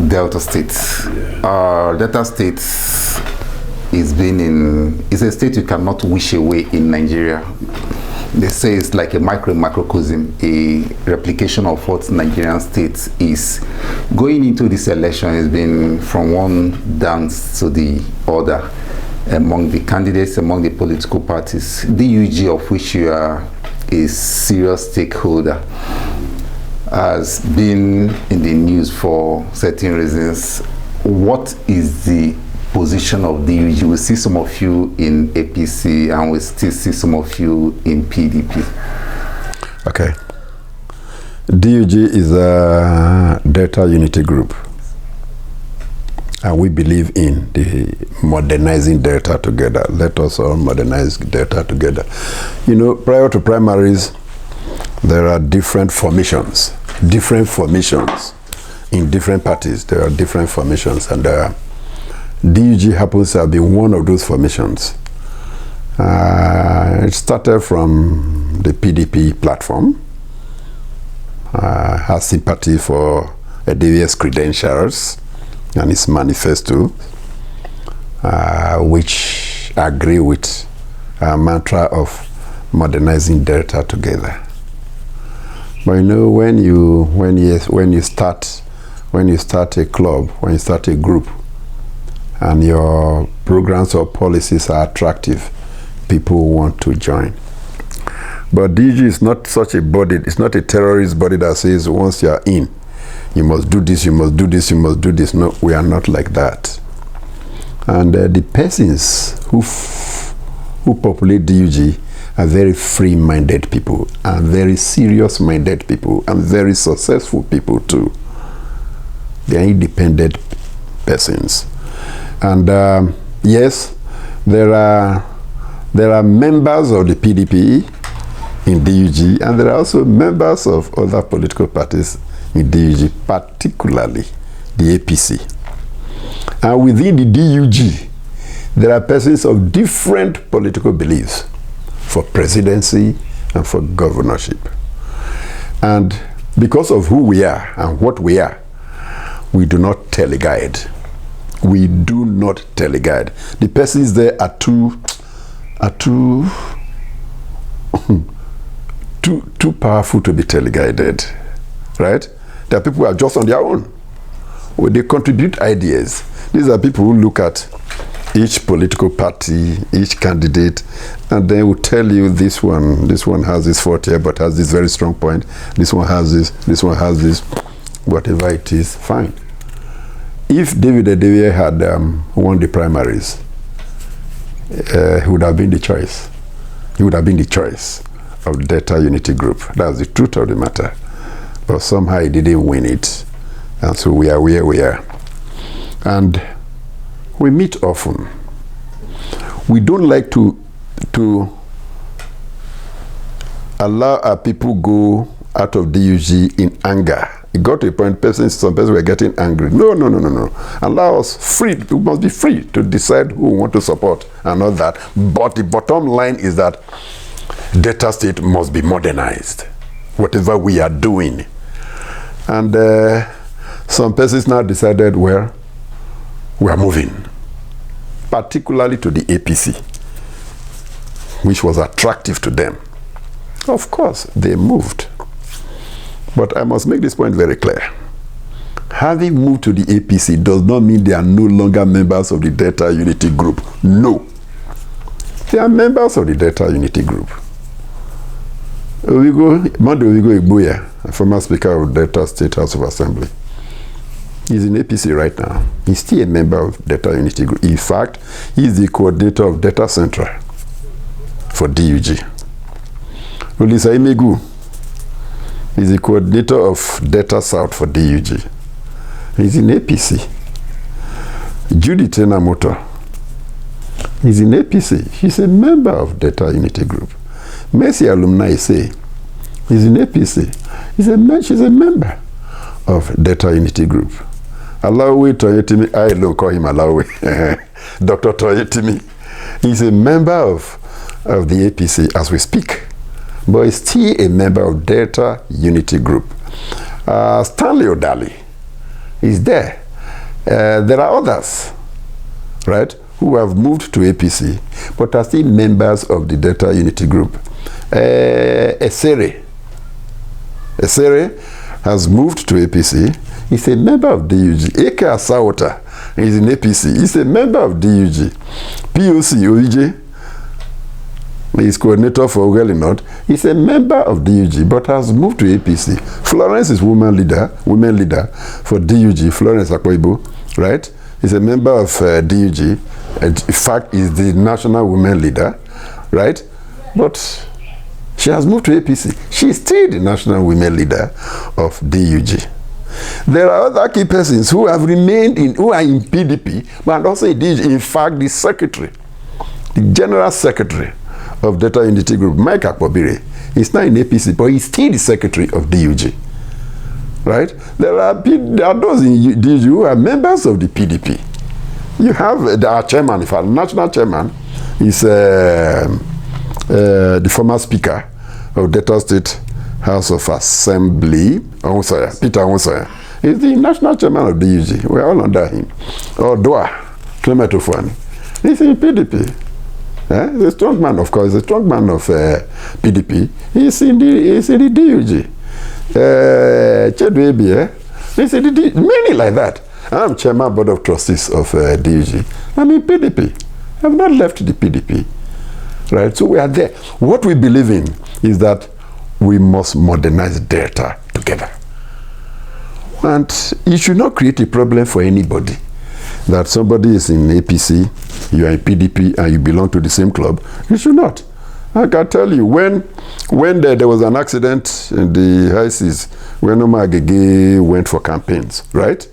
Delta State. Delta State is a state you cannot wish away in Nigeria. They say it's like a microcosm, a replication of what Nigerian state is. Going into this election has been from one dance to the other among the candidates, among the political parties. DUG, of which you are a serious stakeholder, has been in the news for certain reasons. What is the position of DUG? We see some of you in APC and we still see some of you in PDP. Okay. DUG is a data unity group, and we believe in the modernizing data together. Let us all modernize data together. You know, prior to primaries, there are different formations in different parties. There are different formations, and DUG happens to have been one of those formations. It started from the PDP platform, has sympathy for Edevia's credentials and its manifesto, which agree with our mantra of modernizing data together. But you know, when you start a club, when you start a group, and your programs or policies are attractive, people want to join. But DG is not such a body, it's not a terrorist body that says once you are in, you must do this, you must do this, you must do this. No, we are not like that. And the persons who populate DUG are very free-minded people, and very serious-minded people, and very successful people too. They are independent persons. And yes, there are members of the PDP in DUG, and there are also members of other political parties in DUG, particularly the APC. And within the DUG, there are persons of different political beliefs for presidency and for governorship. And because of who we are and what we are, we do not teleguide. We do not teleguide. The persons there are too powerful to be teleguided, right? There are people who are just on their own. Well, they contribute ideas. These are people who look at each political party, each candidate, and they will tell you this one has this fault here, but has this very strong point. This one has this, whatever it is, fine. If David Edewia had won the primaries, he would have been the choice. He would have been the choice of Data Unity Group. That's the truth of the matter. But somehow he didn't win it. And so we are where we are. And we meet often. We don't like to allow our people go out of DUG in anger. It got to a point, some persons were getting angry. No. Allow us free. We must be free to decide who we want to support and all that. But the bottom line is that Delta State must be modernized, whatever we are doing. And some persons now decided, well, we are moving, particularly to the APC, which was attractive to them. Of course, they moved. But I must make this point very clear. Having moved to the APC does not mean they are no longer members of the Data Unity Group. No. They are members of the Data Unity Group. Monday Owigo Igboya, a former Speaker of Delta State House of Assembly, he's in APC right now. He's still a member of Data Unity Group. In fact, he's the coordinator of Data Central for DUG. Olisa Imegu is the coordinator of Data South for DUG. He's in APC. Judy Tenamoto is in APC. She's a member of Data Unity Group. Mercy Alumni say is in APC. She's a member of Data Unity Group. Alawi Toyotimi, I don't call him Alawi. Dr. Toyotimi, he's a member of the APC as we speak, but he's still a member of Data Unity Group. Stanley Odali is there There are others, right, who have moved to APC, but are still members of the Delta Unity Group. Esere has moved to APC. He's a member of DUG. Eke Asawota is in APC. He's a member of DUG. POC Oije, he's coordinator for Ughelli North. He's a member of DUG, but has moved to APC. Florence is women leader for DUG. Florence Akpoibo, right? He's a member of DUG. In fact, is the national women leader, right? But she has moved to APC. She's still the national women leader of DUG. There are other key persons who have remained who are in PDP, but also in DUG. In fact, the secretary, the general secretary of Delta Unity Group, Mike Akpobire, is now in APC, but he's still the secretary of DUG. Right? There are those in DUG who are members of the PDP. You have our chairman, in fact, national chairman, is the former speaker of Delta State House of Assembly, Peter Onsoya. He's the national chairman of DUG. We're all under him. Odua, Clement Ofwani. He's in PDP. He's a strong man, of course. He's a strong man of PDP. He's in the DUG. Chedwebi, he's in the DUG. Many like that. I'm chairman board of trustees of DUG. I'm in PDP. I've not left the PDP. Right? So we are there. What we believe in is that we must modernize Delta together. And it should not create a problem for anybody that somebody is in APC, you are in PDP, and you belong to the same club. It should not. I can tell you, when there was an accident in the high seas, when Omar Agege went for campaigns, right?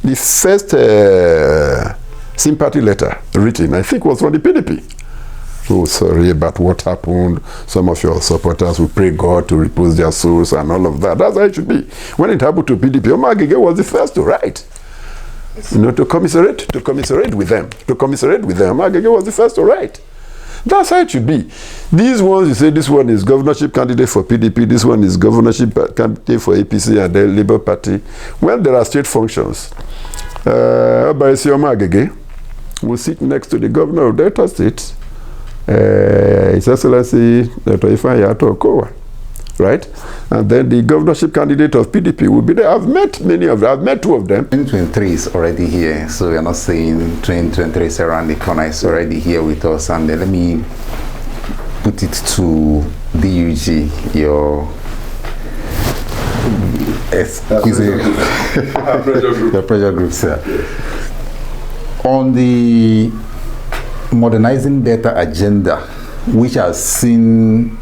The first sympathy letter written, I think, was from the PDP. Oh, sorry about what happened. Some of your supporters will pray God to repose their souls and all of that. That's how it should be. When it happened to PDP, Omar Agege was the first to write. You know, to commiserate with them. Omar Agege was the first to write. That's how it should be. These ones, you say this one is governorship candidate for PDP, this one is governorship candidate for APC and the Labour Party. When there are state functions, Obaisi Omar Agege will sit next to the governor of Delta State, His Excellency Dr. Ifeanyi Okowa, right? And then the governorship candidate of PDP will be there. I've met many of them. I've met two of them. 2023 is already here, so we're not saying 2023 is around the corner. It's already here with us. And let me put it to DUG, your pressure group, sir. On the modernizing data agenda, which has seen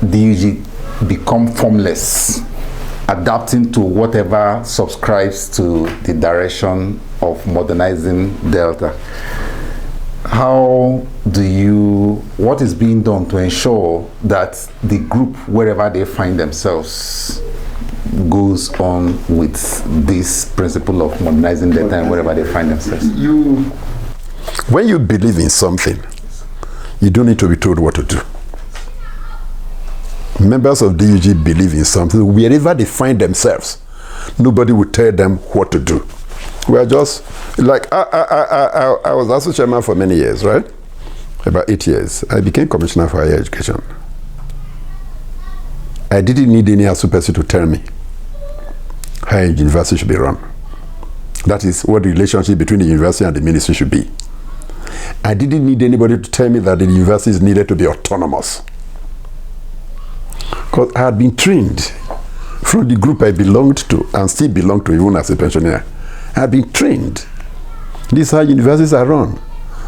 DUG become formless, adapting to whatever subscribes to the direction of modernizing Delta. What is being done to ensure that the group, wherever they find themselves, goes on with this principle of modernizing Delta and wherever they find themselves? When you believe in something, you don't need to be told what to do. Members of DUG believe in something. Wherever they find themselves, nobody will tell them what to do. We are just like I was also chairman for many years, right? About 8 years. I became commissioner for higher education. I didn't need any ASU person to tell me how a university should be run. That is what the relationship between the university and the ministry should be. I didn't need anybody to tell me that the universities needed to be autonomous. Because I had been trained from the group I belonged to and still belong to even as a pensioner. I had been trained. This is how universities are run.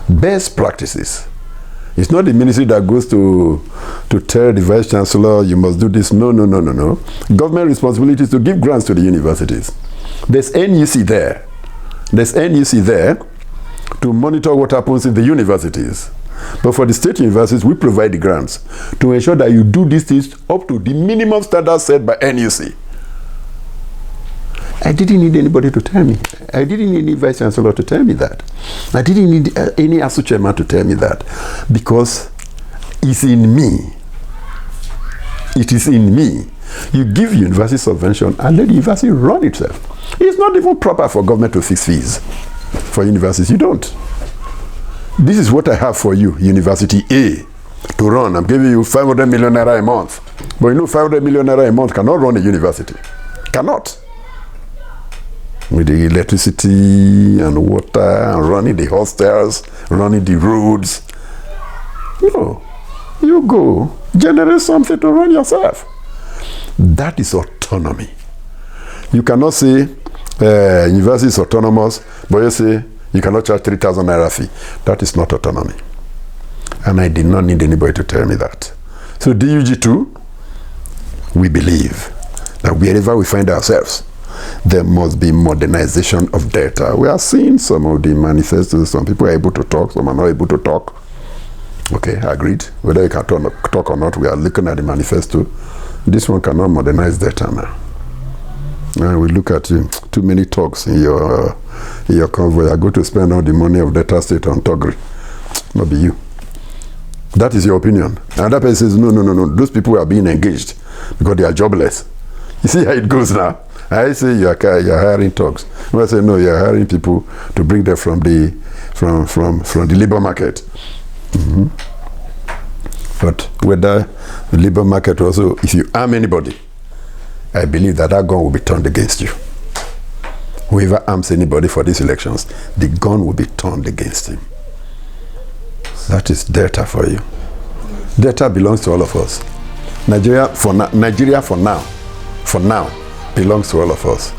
Best practices. It's not the ministry that goes to tell the vice chancellor, you must do this. No. Government responsibility is to give grants to the universities. There's NUC there. To monitor what happens in the universities. But for the state universities, we provide the grants to ensure that you do these things up to the minimum standards set by NUC. I didn't need anybody to tell me. I didn't need any vice chancellor to tell me that. I didn't need any ASU chairman to tell me that, because it's in me. It is in me. You give university subvention and let the university run itself. It's not even proper for government to fix fees for universities. You don't. This is what I have for you, University A, to run. I'm giving you 500 million naira a month. But you know 500 million naira a month cannot run a university. Cannot. With the electricity and water and running the hostels, running the roads. No. You go, generate something to run yourself. That is autonomy. You cannot say university is autonomous, but you say you cannot charge 3,000 naira fee. That is not autonomy. And I did not need anybody to tell me that. So DUG2, we believe that wherever we find ourselves, there must be modernization of data. We are seeing some of the manifestos. Some people are able to talk, some are not able to talk. Okay, agreed. Whether you can talk or not, we are looking at the manifesto. This one cannot modernize data now. And we look at too many talks in your convoy. You are going to spend all the money of data state on Togri. Not be you. That is your opinion. And that person says, no. Those people are being engaged because they are jobless. You see how it goes now? I say you're hiring thugs. When I say no, you're hiring people to bring them from the labor market. Mm-hmm. But whether the labor market also, if you arm anybody, I believe that gun will be turned against you. Whoever arms anybody for these elections, the gun will be turned against him. That is data for you. Data belongs to all of us. Nigeria for now belongs to all of us.